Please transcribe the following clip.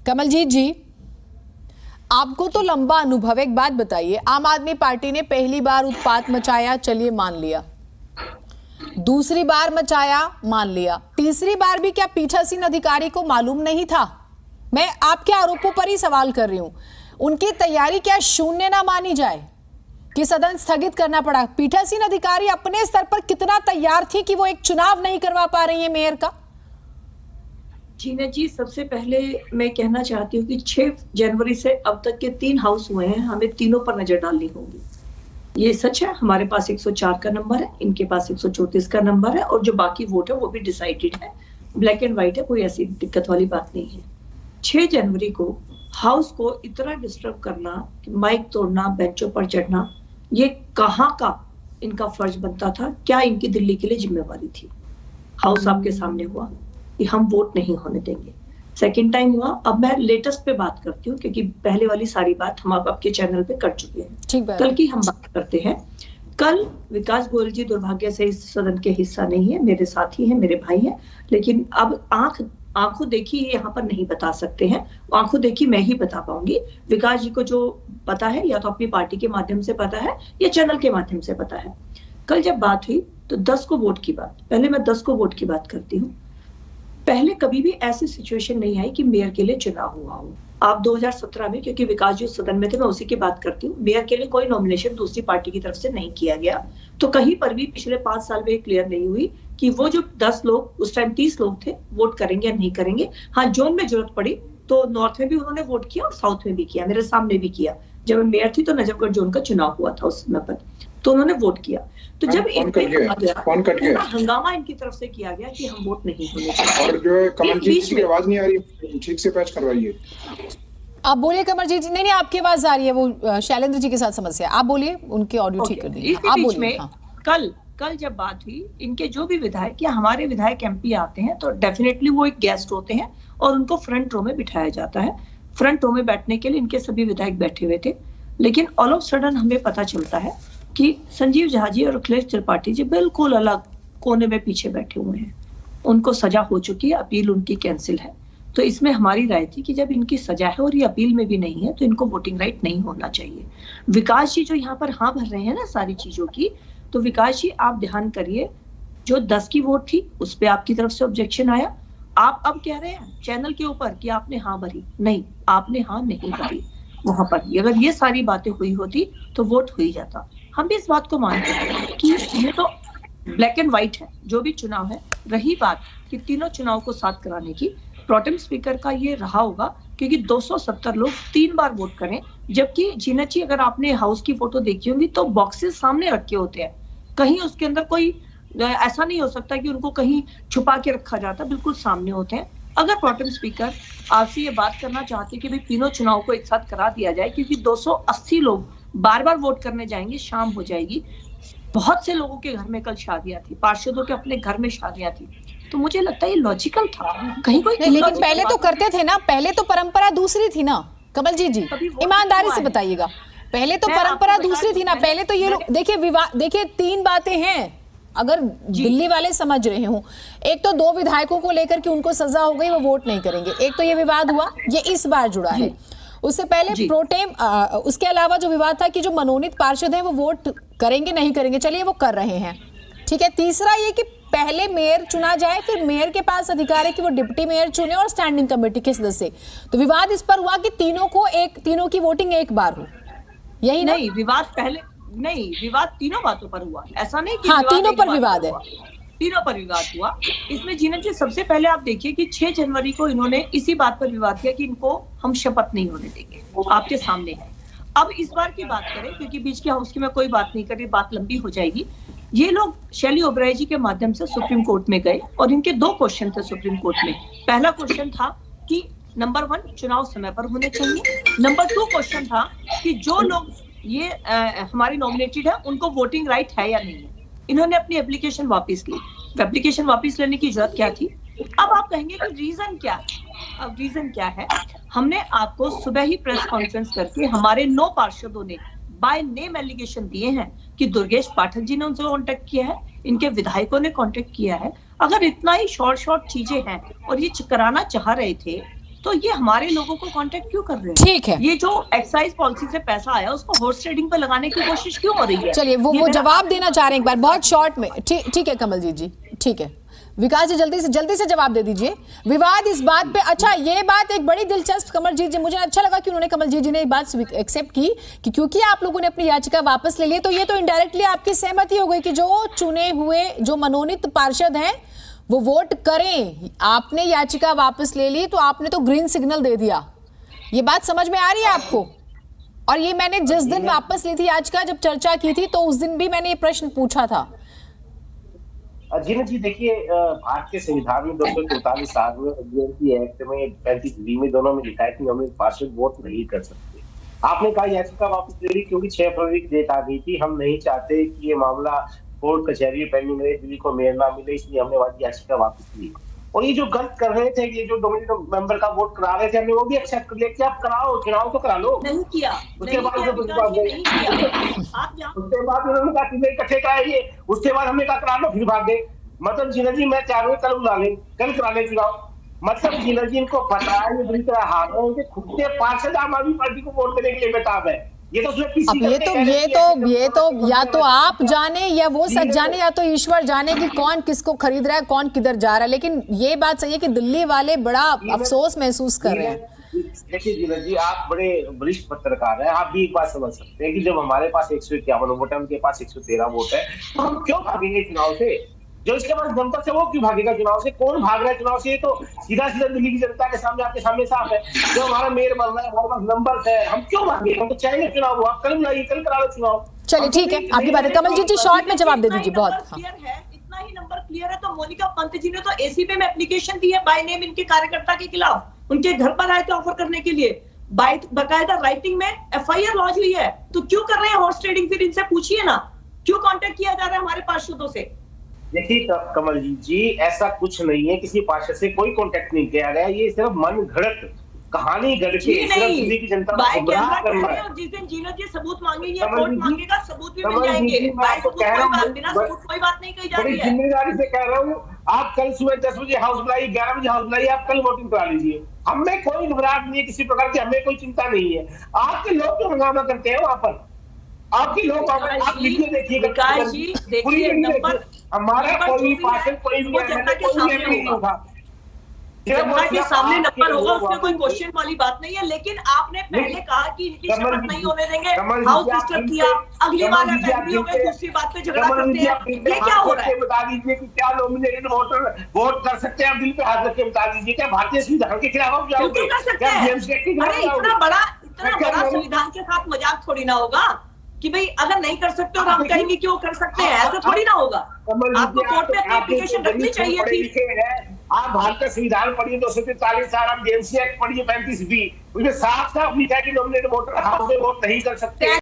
कमलजीत जी, आपको तो लंबा अनुभव है, एक बात बताइए, आम आदमी पार्टी ने पहली बार उत्पात मचाया, चलिए मान लिया, दूसरी बार मचाया, मान लिया, तीसरी बार भी क्या पीठासीन अधिकारी को मालूम नहीं था? मैं आपके आरोपों पर ही सवाल कर रही हूं। उनकी तैयारी क्या शून्य ना मानी जाए कि सदन स्थगित करना पड़ा? पीठासीन अधिकारी अपने स्तर पर कितना तैयार थी कि वो एक चुनाव नहीं करवा पा रही है मेयर का? जीना जी, सबसे पहले मैं कहना चाहती हूँ कि 6 जनवरी से अब तक के 3 हाउस हुए हैं, हमें तीनों पर नजर डालनी होगी। ये सच है, हमारे पास 104 का नंबर है, इनके पास 134 का नंबर है, और जो बाकी वोट है वो भी डिसाइडेड है, ब्लैक एंड व्हाइट है, कोई ऐसी दिक्कत वाली बात नहीं है। 6 जनवरी को हाउस को इतना डिस्टर्ब करना, माइक तोड़ना, बेंचों पर चढ़ना, ये कहाँ का इनका फर्ज बनता था? क्या इनकी दिल्ली के लिए जिम्मेवारी थी? हाउस आपके सामने हुआ कि हम वोट नहीं होने देंगे। सेकेंड टाइम हुआ। अब मैं लेटेस्ट पे बात करती हूँ क्योंकि पहले वाली सारी बात हम आपके चैनल पे कर चुके हैं। कल की हम बात करते हैं। कल विकास गोयल जी दुर्भाग्य से इस सदन के हिस्सा नहीं है, मेरे साथी हैं, मेरे भाई हैं, लेकिन अब आंखों देखी यहाँ पर नहीं बता सकते हैं, आंखों देखी मैं ही बता पाऊंगी। विकास जी को जो पता है या तो अपनी पार्टी के माध्यम से पता है या चैनल के माध्यम से पता है। कल जब बात हुई तो 10 को वोट की बात, पहले मैं 10 को वोट की बात करती हूँ। पहले कभी भी ऐसी सिचुएशन नहीं आई कि मेयर के लिए चुनाव हुआ हो। आप 2017 में, क्योंकि विकास जी सदन में थे, मैं उसी की बात करती हूँ, मेयर के लिए कोई नॉमिनेशन दूसरी पार्टी की तरफ से नहीं किया गया। तो कहीं पर भी पिछले 5 साल में क्लियर नहीं हुई कि वो जो 10 लोग, उस टाइम 30 लोग थे, वोट करेंगे या नहीं करेंगे। हाँ, जोन में जरूरत पड़ी तो नॉर्थ में भी उन्होंने वोट किया और साउथ में भी किया, मेरे सामने भी किया। जब मैं मेयर थी तो नजफगढ़ जोन का चुनाव हुआ था उस समय पर, तो उन्होंने वोट किया। तो जब हंगामा इनकी तरफ से किया गया कि हम वोट नहीं होने देंगे। और जो कमलजीत जी की आवाज नहीं आ रही, ठीक से पैच करवाइए। आप बोलिए कमलजीत जी। नहीं, आपकी आवाज आ रही है, वो शैलेंद्र जी के साथ समस्या। आप बोलिए, उनकी ऑडियो ठीक कर दीजिए। आप बोलिए। कल जब बात हुई, इनके जो भी विधायक या हमारे विधायक एमपी आते हैं तो डेफिनेटली वो एक गेस्ट होते हैं और उनको फ्रंट रो में बिठाया जाता है। फ्रंट रो में बैठने के लिए इनके सभी विधायक बैठे हुए थे, लेकिन ऑल ऑफ सडन हमें पता चलता है कि संजीव झा जी और अखिलेश त्रिपाठी जी बिल्कुल अलग कोने में पीछे बैठे हुए हैं। उनको सजा हो चुकी है, अपील उनकी कैंसिल है। तो इसमें हमारी राय थी कि जब इनकी सजा है और ये अपील में भी नहीं है तो इनको वोटिंग राइट नहीं होना चाहिए। विकास जी जो यहाँ पर हाँ भर रहे हैं ना सारी चीजों की, तो विकास जी आप ध्यान करिए, जो 10 की वोट थी उस पर आपकी तरफ से ऑब्जेक्शन आया। आप अब कह रहे हैं चैनल के ऊपर कि आपने हाँ भरी, नहीं, आपने हाँ नहीं भरी। वहां पर अगर ये सारी बातें हुई होती तो वोट हो ही जाता। हम भी इस बात को मानते हैं कि ये तो ब्लैक एंड व्हाइट है जो भी चुनाव है। रही बात कि तीनों चुनाव को साथ कराने की, प्रोटेम स्पीकर का ये रहा होगा क्योंकि 270 लोग 3 बार वोट करें, जबकि जीनत जी अगर आपने हाउस की फोटो देखी होगी तो बॉक्सेस सामने रखे होते हैं, कहीं उसके अंदर कोई ऐसा नहीं हो सकता कि उनको कहीं छुपा के रखा जाता, बिल्कुल सामने होते हैं। अगर प्रोटेम स्पीकर आपसे ये बात करना चाहते कि भाई तीनों चुनाव को एक साथ करा दिया जाए, क्योंकि 280 लोग बार बार वोट करने जाएंगे, शाम हो जाएगी। बहुत से लोगों के घर में कल शादियां थी, पार्षदों के अपने घर में शादियां थी, तो मुझे लगता है ये लॉजिकल था। कहीं कोई नहीं, लेकिन पहले तो करते थे ना, पहले तो परंपरा दूसरी थी ना कमलजीत जी, ईमानदारी से बताइएगा। पहले तो परंपरा दूसरी थी ना, पहले तो ये लोग देखिए 3 बातें हैं अगर दिल्ली वाले समझ रहे हो। एक तो 2 विधायकों को लेकर के उनको सजा हो गई, वो वोट नहीं करेंगे। एक तो ये विवाद हुआ, ये इस बार जुड़ा है। उससे पहले प्रोटेम, उसके अलावा जो विवाद था कि जो मनोनीत पार्षद हैं वो वोट करेंगे नहीं करेंगे, चलिए वो कर रहे हैं, ठीक है। तीसरा ये कि पहले मेयर चुना जाए, फिर मेयर के पास अधिकार है कि वो डिप्टी मेयर चुने और स्टैंडिंग कमेटी के सदस्य। तो विवाद इस पर हुआ कि तीनों की वोटिंग एक बार हो, यही नहीं? विवाद पहले नहीं, विवाद तीनों बातों पर हुआ, ऐसा नहीं कि हाँ, तीनों पर विवाद है, तीनों पर विवाद हुआ। इसमें जीनत जी सबसे पहले आप देखिए कि 6 जनवरी को इन्होंने इसी बात पर विवाद किया कि इनको हम शपथ नहीं होने देंगे, आपके सामने है। अब इस बार की बात करें, क्योंकि बीच के हाउस की मैं कोई बात नहीं कर रही, बात लंबी हो जाएगी। ये लोग शैली ओबराय जी के माध्यम से सुप्रीम कोर्ट में गए और इनके 2 क्वेश्चन थे सुप्रीम कोर्ट में। पहला क्वेश्चन था कि नंबर 1 चुनाव समय पर होने चाहिए, नंबर 2 क्वेश्चन था कि जो लोग ये हमारे नॉमिनेटेड है उनको वोटिंग राइट है या नहीं है। इन्होंने अपनी एप्लीकेशन वापस ली। एप्लीकेशन वापस लेने की जरूरत क्या थी? अब आप कहेंगे कि रीजन क्या है? अब रीजन क्या है? हमने आपको सुबह ही प्रेस कॉन्फ्रेंस करके हमारे 9 पार्षदों ने बाय नेम एलिगेशन दिए हैं कि दुर्गेश पाठक जी ने उनसे कांटेक्ट किया है, इनके विधायकों ने कांटेक्ट किया है। अगर इतना ही शॉर्ट चीजें हैं और ये कराना चाह रहे थे तो ये हमारे लोगों को कांटेक्ट क्यों कर रहे हैं? ठीक है, ये जो एक्साइज पॉलिसी से पैसा आया उसको हॉर्स ट्रेडिंग पे लगाने की कोशिश क्यों हो रही है? चलिए वो जवाब देना चाह रहे हैं एक बार बहुत शॉर्ट में। ठीक है कमलजीत जी, ठीक है। विकास जी जल्दी से जवाब दे दीजिए। विवाद इस बात पे, अच्छा ये बात एक बड़ी दिलचस्प कमलजीत जी, मुझे अच्छा लगा कि उन्होंने कमलजीत जी ने एक बात एक्सेप्ट की कि क्योंकि आप लोगों ने अपनी याचिका वापस ले ली तो ये तो इनडायरेक्टली आपकी सहमति हो गई कि जो चुने हुए जो मनोनीत पार्षद हैं वो वोट करें। आपने याचिका वापस ले ली तो आपने तो ग्रीन सिग्नल दे दिया। ये बात समझ में आ रही है आपको? और ये मैंने जिस दिन वापस ली थी याचिका, जब चर्चा की थी तो उस दिन भी मैंने ये प्रश्न पूछा था। जी देखिए, भारतीय संविधान में 243 एक्ट में 35B में दोनों में लिखा है कि हम पार्षद वोट नहीं कर सकते। आपने कहा याचिका वापस ले ली क्योंकि 6 फरवरी की डेट आ गई थी, हम नहीं चाहते कि ये मामला कोर्ट कचहरी में पेंडिंग रहे, दिल्ली को मेयर ना मिले, इसलिए हमने याचिका वापस ली। और ये जो गलत कर रहे थे, ये जो डोमिनेट मेंबर का वोट करा रहे थे, हमने वो भी एक्सेप्ट कर लिया कि आप कराओ, चुनाव तो करा लो। नहीं किया, उसके बाद उसके बाद उन्होंने कहा कि इकट्ठे कराइए, उसके बाद हमने कहा करा लो, फिर भाग गए। मतलब जीना जी मैं चाह रहा हूँ कल बुला लें, कल करा लें चुनाव। मतलब जीना जी इनको पता है ये बुरी तरह हार रहे हैं, उनके खुद के पार्षद आम आदमी पार्टी को वोट देने के लिए बेताब है। ये तो ये तो या तो आप जाने या वो सच जाने या तो ईश्वर जाने कि कौन किसको खरीद रहा है, कौन किधर जा रहा है। लेकिन ये बात सही है कि दिल्ली वाले बड़ा अफसोस महसूस कर रहे हैं। देखिए जीना जी, आप बड़े वरिष्ठ पत्रकार हैं, आप भी एक बात समझ सकते हैं कि जब हमारे पास 151 वोट है, उनके पास 113 वोट है, तो हम क्यों भागेंगे चुनाव से? जो इसके पास जनता से वो क्यों भागेगा चुनाव से? कौन भाग रहा है चुनाव से? ये तो सीधा दिल्ली की जनता के सामने, आपके सामने साफ है। जो हमारा मेयर बन रहा है, हमारे पास नंबर है, हम क्यों भागेंगे? हम तो चाहेंगे चुनाव, आप कल बुलाइए, कल करा लो चुनाव। चलिए ठीक है, आपकी बात है। कमलजीत जी शॉर्ट में जवाब दे दीजिए। बहुत इतना ही नंबर क्लियर है तो मोनिका पंत जी ने तो एसीपी में एप्लीकेशन दी है बाय नेम इनके कार्यकर्ता के खिलाफ, उनके घर पर आए थे ऑफर करने के लिए, बाकायदा राइटिंग में FIR लॉन्च हुई है। तो क्यों कर रहे हैं हॉर्स ट्रेडिंग? फिर इनसे पूछिए ना, क्यों कांटेक्ट किया जा रहा है हमारे पार्षदों से? देखिए कमलजीत जी, ऐसा कुछ नहीं है, किसी पार्षद से कोई कांटेक्ट नहीं किया गया। ये सिर्फ मन घड़त कहानी गढ़ के सिर्फ दिल्ली की जनता को गुमराह करना है। जिस दिन जीना जी सबूत मांगेंगे, कोर्ट मांगेगा, सबूत भी मिल जाएंगे। बिना सबूत कोई बात नहीं कही जा रही है। जिम्मेदारी से कह रहा हूँ, आप कल सुबह 10 बजे हाउस बुलाइए, 11 बजे हाउस बुलाइए, आप कल वोटिंग करा लीजिए। हमें कोई घबराहट नहीं है किसी प्रकार की, हमें कोई चिंता नहीं है। आपके लोग जो हंगामा करते हैं वहां पर, आपके लोग आप वीडियो देखिएगा, हमारा कोई पार्षद कोई नहीं होगा, जनता के सामने नंबर होगा, उसमें कोई क्वेश्चन वाली बात नहीं है। लेकिन आपने पहले कहा कि इनकी शपथ नहीं होने देंगे, हाउस डिस्टर्ब किया, अगली बार असेंबली हो गई, दूसरी बात पे झगड़ा करते हैं, ये क्या हो रहा है? बता दीजिए कि क्या नॉमिनेटेड वोटर वोट कर सकते हैं? आप दिल पे हाथ रख के बता दीजिए, क्या भारतीय संविधान के खिलाफ आप जाओगे? क्या इतना बड़ा संविधान के साथ मजाक थोड़ी ना होगा कि भाई अगर नहीं कर सकते और हम कहेंगे क्यों कर सकते हैं, ऐसा थोड़ी ना होगा। आपको कोर्ट में एप्लीकेशन रखनी चाहिए थी। आप भारत का संविधान पढ़िए, 243, आप जेएमसी एक्ट पढ़िए 35B, उसमें साफ साफ लिखा है कि नॉमिनेटेड वोटर हाउस में वोट नहीं कर सकते।